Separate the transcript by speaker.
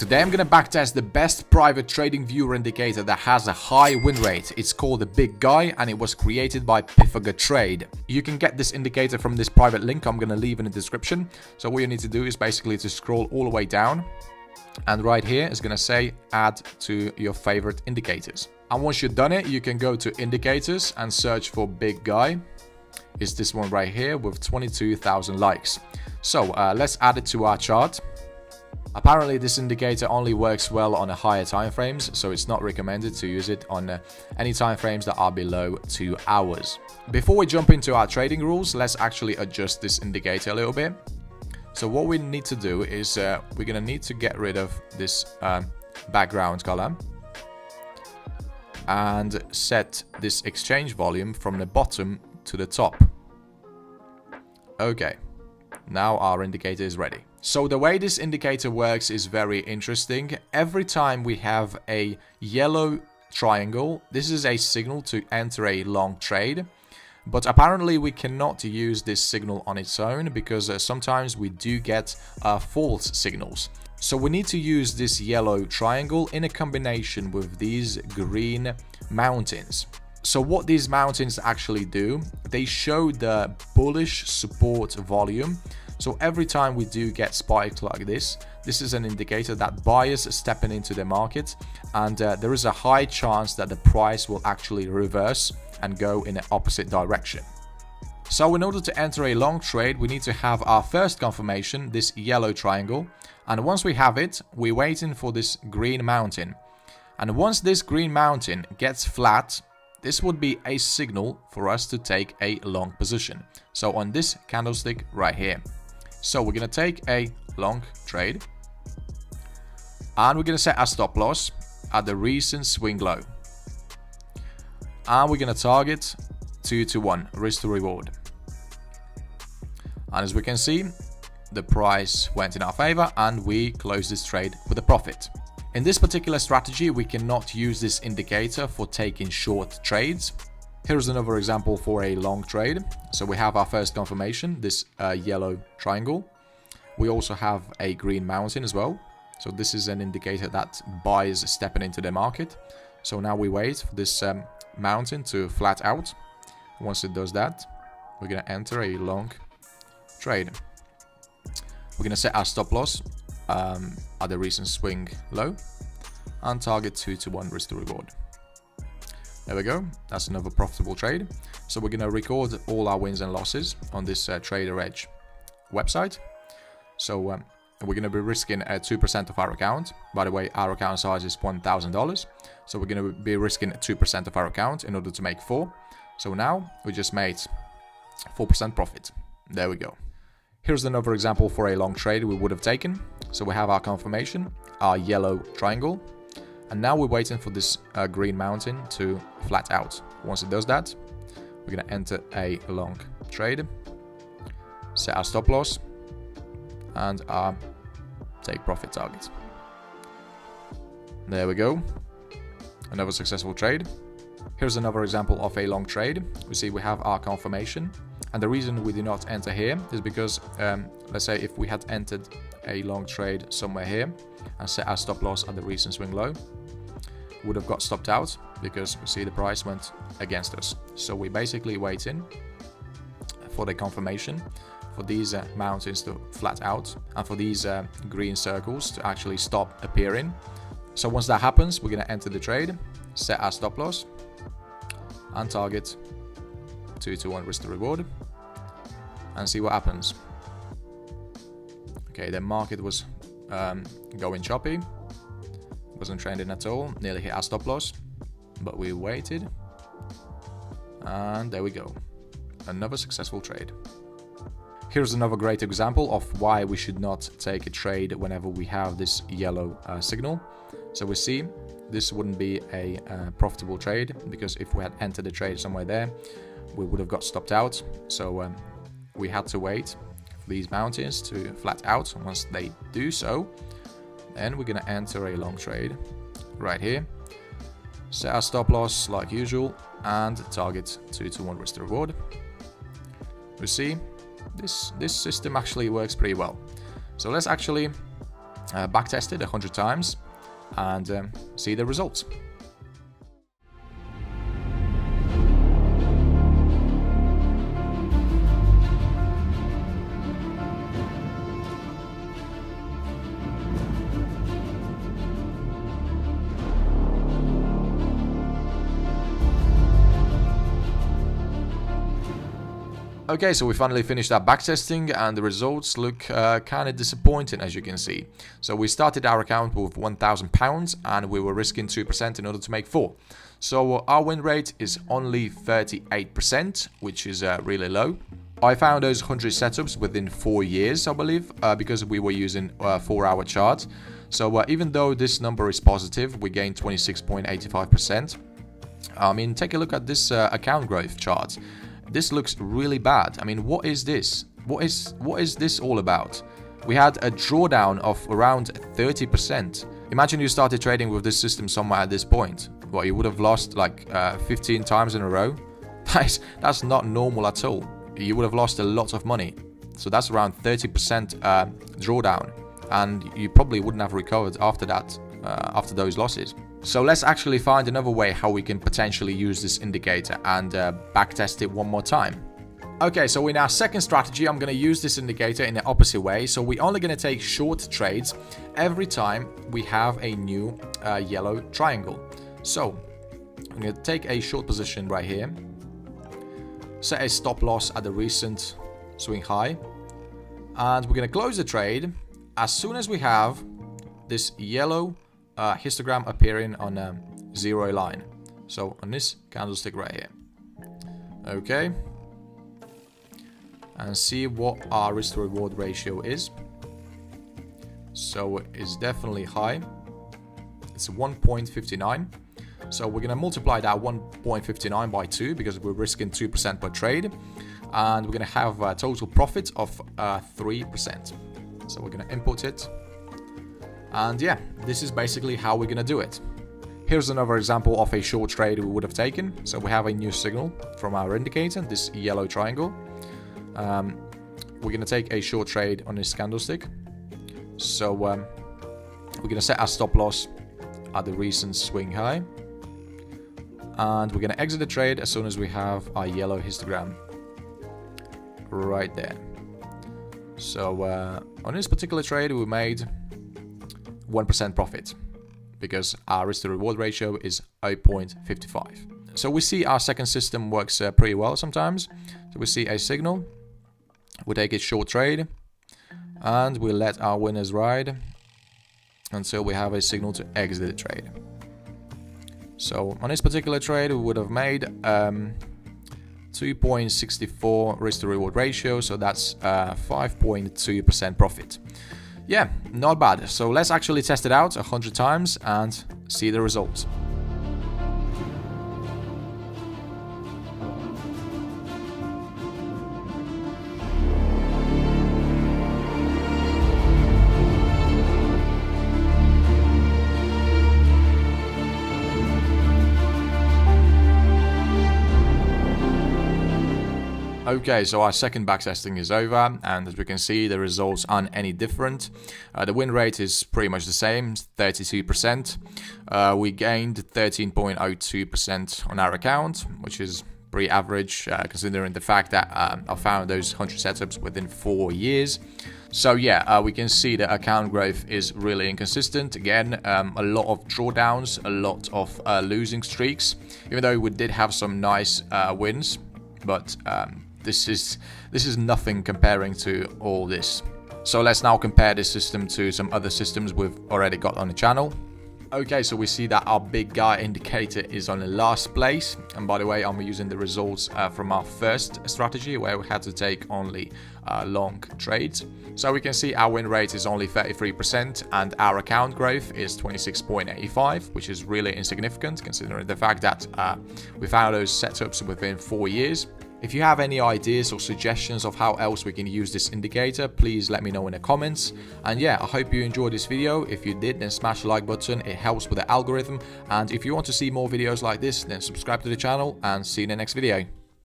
Speaker 1: Today I'm going to backtest the best private trading viewer indicator that has a high win rate. It's called the Big Guy and it was created by Pythagoras Trade. You can get this indicator from this private link I'm going to leave in the description. So what you need to do is basically to scroll all the way down, and right here is going to say add to your favorite indicators. And once you've done it, you can go to indicators and search for Big Guy. It's this one right here with 22,000 likes. So let's add it to our chart. Apparently this indicator only works well on higher time frames, so it's not recommended to use it on any time frames that are below 2 hours. Before we jump into our trading rules, let's actually adjust this indicator a little bit. So what we need to do is we're going to need to get rid of this background color and set this exchange volume from the bottom to the top. Okay, now our indicator is ready. So the way this indicator works is very interesting. Every time we have a yellow triangle, this is a signal to enter a long trade. But apparently we cannot use this signal on its own because sometimes we do get false signals. So we need to use this yellow triangle in a combination with these green mountains. So what these mountains actually do, they show the bullish support volume. So every time we do get spiked like this is an indicator that buyers are stepping into the market, and there is a high chance that the price will actually reverse and go in the opposite direction. So in order to enter a long trade, we need to have our first confirmation, this yellow triangle. And once we have it, we're waiting for this green mountain. And once this green mountain gets flat, this would be a signal for us to take a long position. So on this candlestick right here. So we're going to take a long trade and we're going to set our stop loss at the recent swing low. And we're going to target 2-to-1 risk to reward. And as we can see, the price went in our favor and we closed this trade with a profit. In this particular strategy, we cannot use this indicator for taking short trades. Here's another example for a long trade. So we have our first confirmation, this yellow triangle. We also have a green mountain as well. So this is an indicator that buyers are stepping into the market. So now we wait for this mountain to flat out. Once it does that, we're going to enter a long trade. We're going to set our stop loss at the recent swing low and target 2-to-1 risk to reward. There we go. That's another profitable trade. So we're going to record all our wins and losses on this Trader Edge website. So we're going to be risking 2% of our account. By the way, our account size is $1,000. So we're going to be risking 2% of our account in order to make 4. So now we just made 4% profit. There we go. Here's another example for a long trade we would have taken. So we have our confirmation, our yellow triangle. And now we're waiting for this green mountain to flat out. Once it does that, we're going to enter a long trade, set our stop loss, and our take profit target. There we go. Another successful trade. Here's another example of a long trade. We see we have our confirmation. And the reason we do not enter here is because, let's say if we had entered a long trade somewhere here and set our stop loss at the recent swing low, would have got stopped out because we see the price went against us. So we basically waiting for the confirmation for these mountains to flat out and for these green circles to actually stop appearing. So once that happens, we're going to enter the trade, set our stop loss and target 2-to-1 risk to reward and see what happens. Okay, the market was going choppy. Wasn't trending at all, nearly hit our stop loss, but we waited and there we go, another successful trade. Here's another great example of why we should not take a trade whenever we have this yellow signal. So we see this wouldn't be a profitable trade because if we had entered the trade somewhere there, we would have got stopped out. So we had to wait for these mountains to flat out. Once they do so, then we're going to enter a long trade right here, set our stop loss like usual and target 2-to-1 risk to reward. We see this system actually works pretty well. So let's actually backtest it 100 times and see the results. Okay, so we finally finished our backtesting and the results look kind of disappointing, as you can see. So we started our account with £1,000 and we were risking 2% in order to make 4. So our win rate is only 38%, which is really low. I found those 100 setups within 4 years, I believe, because we were using 4-hour charts. So even though this number is positive, we gained 26.85%. I mean, take a look at this account growth chart. This looks really bad. I mean, what is this? What is this all about? We had a drawdown of around 30%. Imagine you started trading with this system somewhere at this point. Well, you would have lost like 15 times in a row. That's not normal at all. You would have lost a lot of money. So that's around 30% drawdown. And you probably wouldn't have recovered after that, after those losses. So let's actually find another way how we can potentially use this indicator and backtest it one more time. Okay, so in our second strategy, I'm going to use this indicator in the opposite way. So we're only going to take short trades every time we have a new yellow triangle. So I'm going to take a short position right here, set a stop loss at the recent swing high, and we're going to close the trade as soon as we have this yellow histogram appearing on a 0 line. So on this candlestick right here. Okay. And see what our risk to reward ratio is. So it's definitely high. It's 1.59. So we're going to multiply that 1.59 by 2 because we're risking 2% per trade. And we're going to have a total profit of 3%. So we're going to input it. And yeah, this is basically how we're going to do it. Here's another example of a short trade we would have taken. So we have a new signal from our indicator, this yellow triangle. We're going to take a short trade on this candlestick. So we're going to set our stop loss at the recent swing high. And we're going to exit the trade as soon as we have our yellow histogram right there. So on this particular trade, we made 1% profit because our risk to reward ratio is 0.55. So we see our second system works pretty well sometimes. So we see a signal, we take a short trade, and we let our winners ride until we have a signal to exit the trade. So on this particular trade, we would have made 2.64 risk to reward ratio, so that's 5.2% profit. Yeah, not bad. So let's actually test it out 100 times and see the results. Okay, so our second backtesting is over, and as we can see, the results aren't any different. The win rate is pretty much the same, 32%. We gained 13.02% on our account, which is pretty average, considering the fact that I found those 100 setups within 4 years. So yeah, we can see that account growth is really inconsistent. Again, a lot of drawdowns, a lot of losing streaks, even though we did have some nice wins, but this is nothing comparing to all this. So let's now compare this system to some other systems we've already got on the channel. Okay, so we see that our big guy indicator is on the last place. And by the way, I'm using the results from our first strategy where we had to take only long trades. So we can see our win rate is only 33% and our account growth is 26.85, which is really insignificant considering the fact that we found those setups within 4 years. If you have any ideas or suggestions of how else we can use this indicator, please let me know in the comments. And yeah, I hope you enjoyed this video. If you did, then smash the like button. It helps with the algorithm. And if you want to see more videos like this, then subscribe to the channel and see you in the next video.